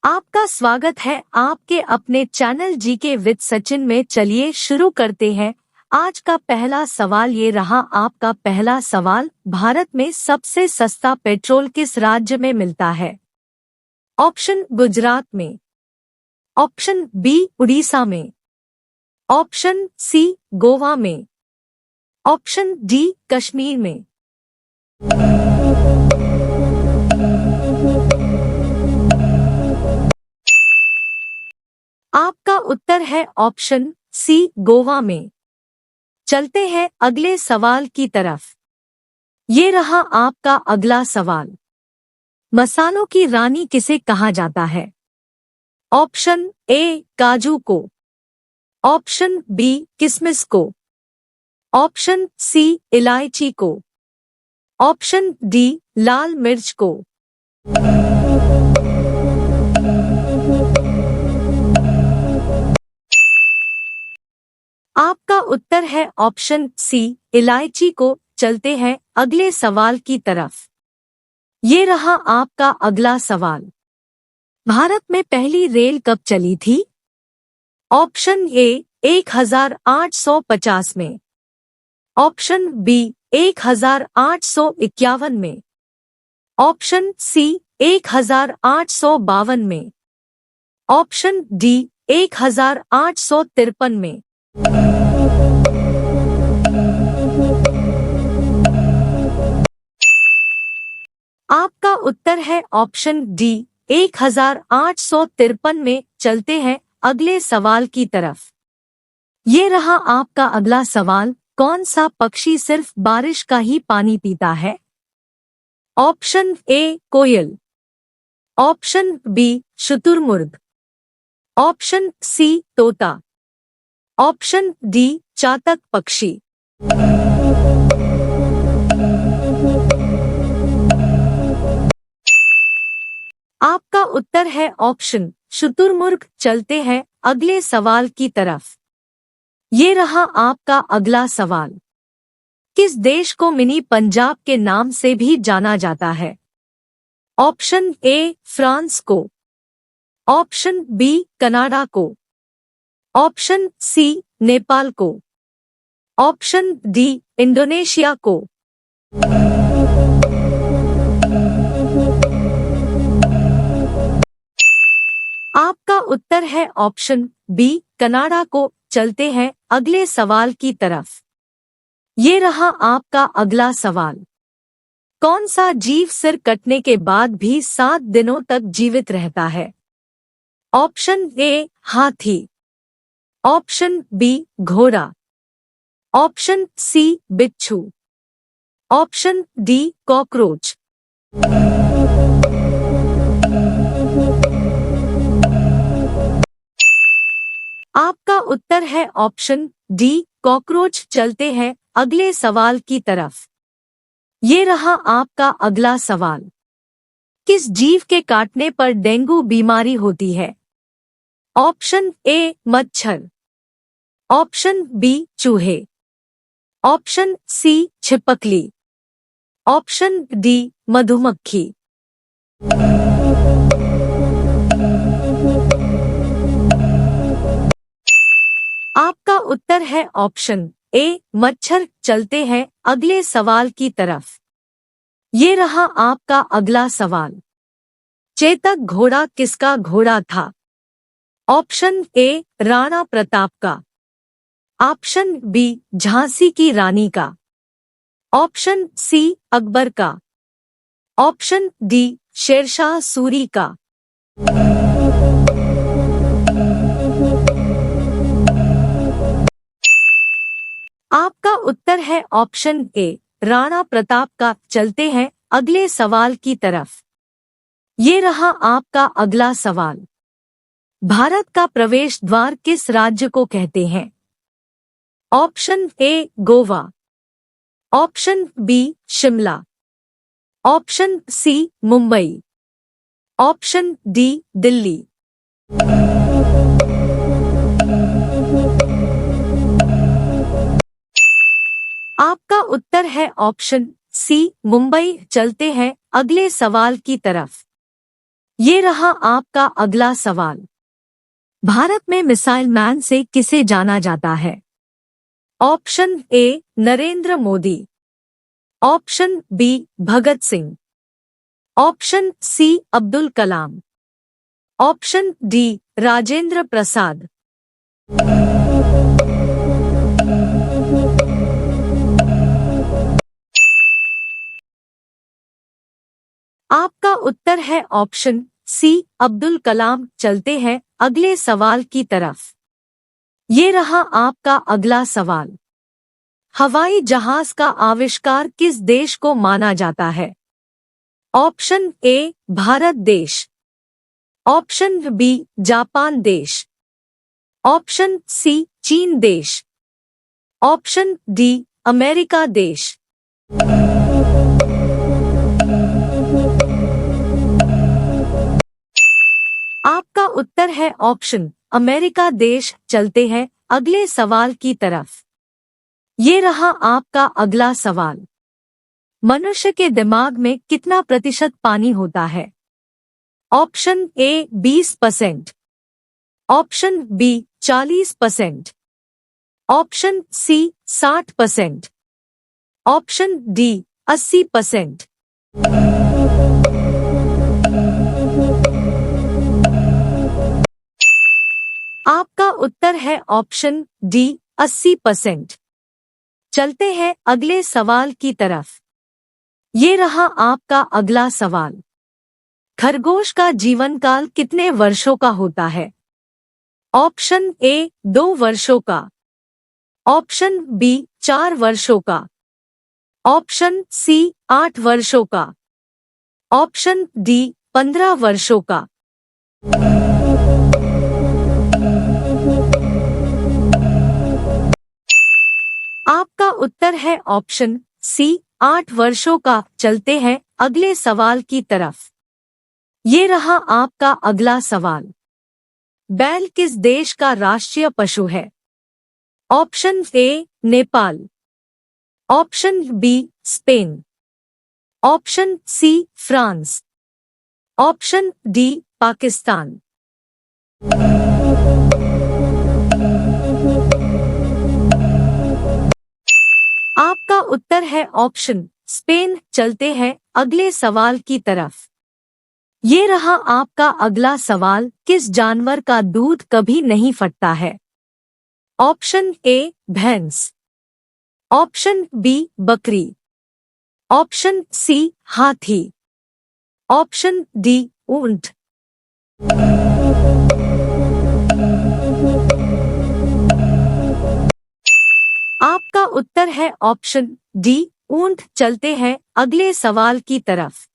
आपका स्वागत है आपके अपने चैनल जीके विद सचिन में। चलिए शुरू करते हैं। आज का पहला सवाल ये रहा। आपका पहला सवाल, भारत में सबसे सस्ता पेट्रोल किस राज्य में मिलता है? ऑप्शन गुजरात में, ऑप्शन बी उड़ीसा में, ऑप्शन सी गोवा में, ऑप्शन डी कश्मीर में। आपका उत्तर है ऑप्शन सी गोवा में। चलते हैं अगले सवाल की तरफ। ये रहा आपका अगला सवाल। मसालों की रानी किसे कहा जाता है? ऑप्शन ए काजू को, ऑप्शन बी किशमिश को, ऑप्शन सी इलायची को, ऑप्शन डी लाल मिर्च को। आपका उत्तर है ऑप्शन सी इलायची को। चलते हैं अगले सवाल की तरफ। ये रहा आपका अगला सवाल। भारत में पहली रेल कब चली थी? ऑप्शन ए 1850 में, ऑप्शन बी 1851 में, ऑप्शन सी 1852 में, ऑप्शन डी 1853 में। आपका उत्तर है ऑप्शन डी 1853 में। चलते हैं अगले सवाल की तरफ। ये रहा आपका अगला सवाल। कौन सा पक्षी सिर्फ बारिश का ही पानी पीता है? ऑप्शन ए कोयल, ऑप्शन बी शुतुरमुर्ग, ऑप्शन सी तोता, ऑप्शन डी चातक पक्षी। आपका उत्तर है ऑप्शन शुतुरमुर्ग। चलते हैं अगले सवाल की तरफ। ये रहा आपका अगला सवाल। किस देश को मिनी पंजाब के नाम से भी जाना जाता है? ऑप्शन ए फ्रांस को, ऑप्शन बी कनाडा को, ऑप्शन सी नेपाल को, ऑप्शन डी इंडोनेशिया को। आपका उत्तर है ऑप्शन बी कनाडा को। चलते हैं अगले सवाल की तरफ। ये रहा आपका अगला सवाल। कौन सा जीव सिर कटने के बाद भी 7 दिनों तक जीवित रहता है? ऑप्शन ए हाथी, ऑप्शन बी घोड़ा, ऑप्शन सी बिच्छू, ऑप्शन डी कॉकरोच। आपका उत्तर है ऑप्शन डी कॉकरोच। चलते हैं अगले सवाल की तरफ। ये रहा आपका अगला सवाल। किस जीव के काटने पर डेंगू बीमारी होती है? ऑप्शन ए मच्छर, ऑप्शन बी चूहे, ऑप्शन सी छिपकली, ऑप्शन डी मधुमक्खी। आपका उत्तर है ऑप्शन ए मच्छर। चलते हैं अगले सवाल की तरफ। ये रहा आपका अगला सवाल। चेतक घोड़ा किसका घोड़ा था? ऑप्शन ए राणा प्रताप का, ऑप्शन बी झांसी की रानी का, ऑप्शन सी अकबर का, ऑप्शन डी शेरशाह सूरी का। आपका उत्तर है ऑप्शन ए राणा प्रताप का। चलते हैं अगले सवाल की तरफ। ये रहा आपका अगला सवाल। भारत का प्रवेश द्वार किस राज्य को कहते हैं? Option A Goa, option B Shimla, option C Mumbai, option D Delhi. आपका उत्तर है ऑप्शन सी मुंबई। चलते हैं अगले सवाल की तरफ। ये रहा आपका अगला सवाल। भारत में मिसाइल मैन से किसे जाना जाता है? Option A Narendra Modi, option B Bhagat Singh, option C Abdul Kalam, option D Rajendra Prasad. आपका उत्तर है ऑप्शन सी अब्दुल कलाम। चलते हैं अगले सवाल की तरफ। ये रहा आपका अगला सवाल। हवाई जहाज का आविष्कार किस देश को माना जाता है? ऑप्शन ए भारत देश, ऑप्शन बी जापान देश, ऑप्शन सी चीन देश, ऑप्शन डी अमेरिका देश। आपका उत्तर है ऑप्शन अमेरिका देश। चलते हैं अगले सवाल की तरफ। ये रहा आपका अगला सवाल। मनुष्य के दिमाग में कितना प्रतिशत पानी होता है? Option A 20%, option B 40%, option C 60%, option D 80%। आपका उत्तर है ऑप्शन डी 80%। चलते हैं अगले सवाल की तरफ। ये रहा आपका अगला सवाल। खरगोश का जीवन काल कितने वर्षों का होता है? ऑप्शन ए 2 वर्षों का, ऑप्शन बी 4 वर्षों का, ऑप्शन सी 8 वर्षों का, ऑप्शन डी 15 वर्षों का। आपका उत्तर है ऑप्शन सी 8 वर्षों का। चलते हैं अगले सवाल की तरफ। ये रहा आपका अगला सवाल। बैल किस देश का राष्ट्रीय पशु है? Option A Nepal, option B Spain, option C France, option D Pakistan. आपका उत्तर है ऑप्शन स्पेन। चलते हैं अगले सवाल की तरफ। ये रहा आपका अगला सवाल। किस जानवर का दूध कभी नहीं फटता है? ऑप्शन ए भैंस, ऑप्शन बी बकरी, ऑप्शन सी हाथी, ऑप्शन डी ऊंट। आपका उत्तर है ऑप्शन डी ऊंट। चलते हैं अगले सवाल की तरफ।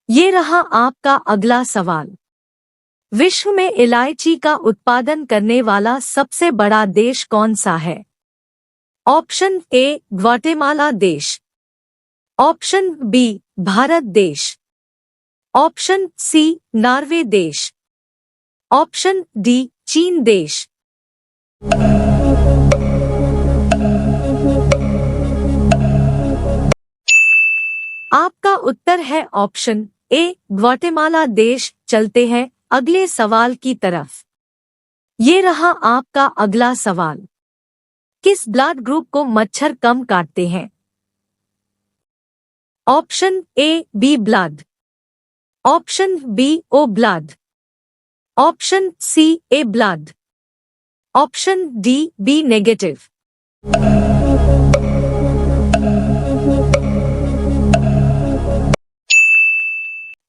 ये रहा आपका अगला सवाल। विश्व में इलायची का उत्पादन करने वाला सबसे बड़ा देश कौन सा है? ऑप्शन ए ग्वाटेमाला देश, ऑप्शन बी भारत देश, ऑप्शन सी नॉर्वे देश, ऑप्शन डी चीन देश। आपका उत्तर है ऑप्शन ए ग्वाटेमाला देश। चलते हैं अगले सवाल की तरफ। ये रहा आपका अगला सवाल। किस ब्लड ग्रुप को मच्छर कम काटते हैं? Option A B blood, option B O blood, option C A blood, option D B negative.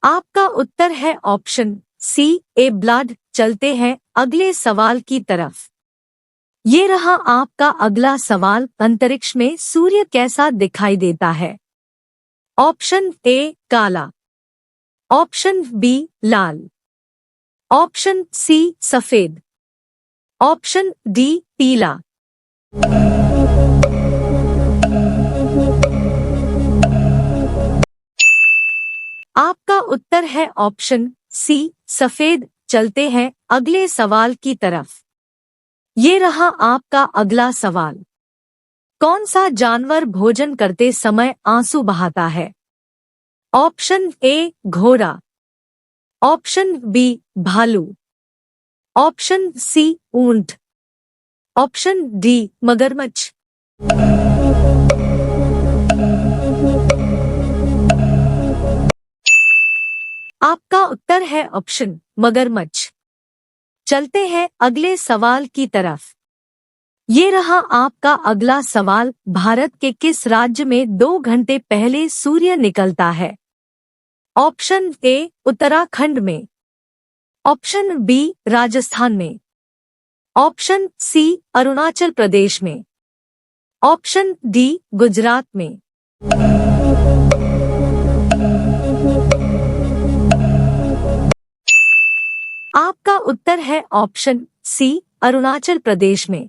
आपका उत्तर है ऑप्शन सी ए ब्लड। चलते हैं अगले सवाल की तरफ। ये रहा आपका अगला सवाल। अंतरिक्ष में सूर्य कैसा दिखाई देता है? ऑप्शन ए काला, ऑप्शन बी लाल, ऑप्शन सी सफेद, ऑप्शन डी पीला। आपका उत्तर है ऑप्शन सी सफेद। चलते हैं अगले सवाल की तरफ। ये रहा आपका अगला सवाल। कौन सा जानवर भोजन करते समय आंसू बहाता है? ऑप्शन ए घोड़ा, ऑप्शन बी भालू, ऑप्शन सी ऊंट, ऑप्शन डी मगरमच्छ। आपका उत्तर है ऑप्शन मगरमच्छ। चलते हैं अगले सवाल की तरफ। ये रहा आपका अगला सवाल। भारत के किस राज्य में 2 घंटे पहले सूर्य निकलता है? ऑप्शन ए उत्तराखंड में, ऑप्शन बी राजस्थान में, ऑप्शन सी अरुणाचल प्रदेश में, ऑप्शन डी गुजरात में। आपका उत्तर है ऑप्शन सी अरुणाचल प्रदेश में।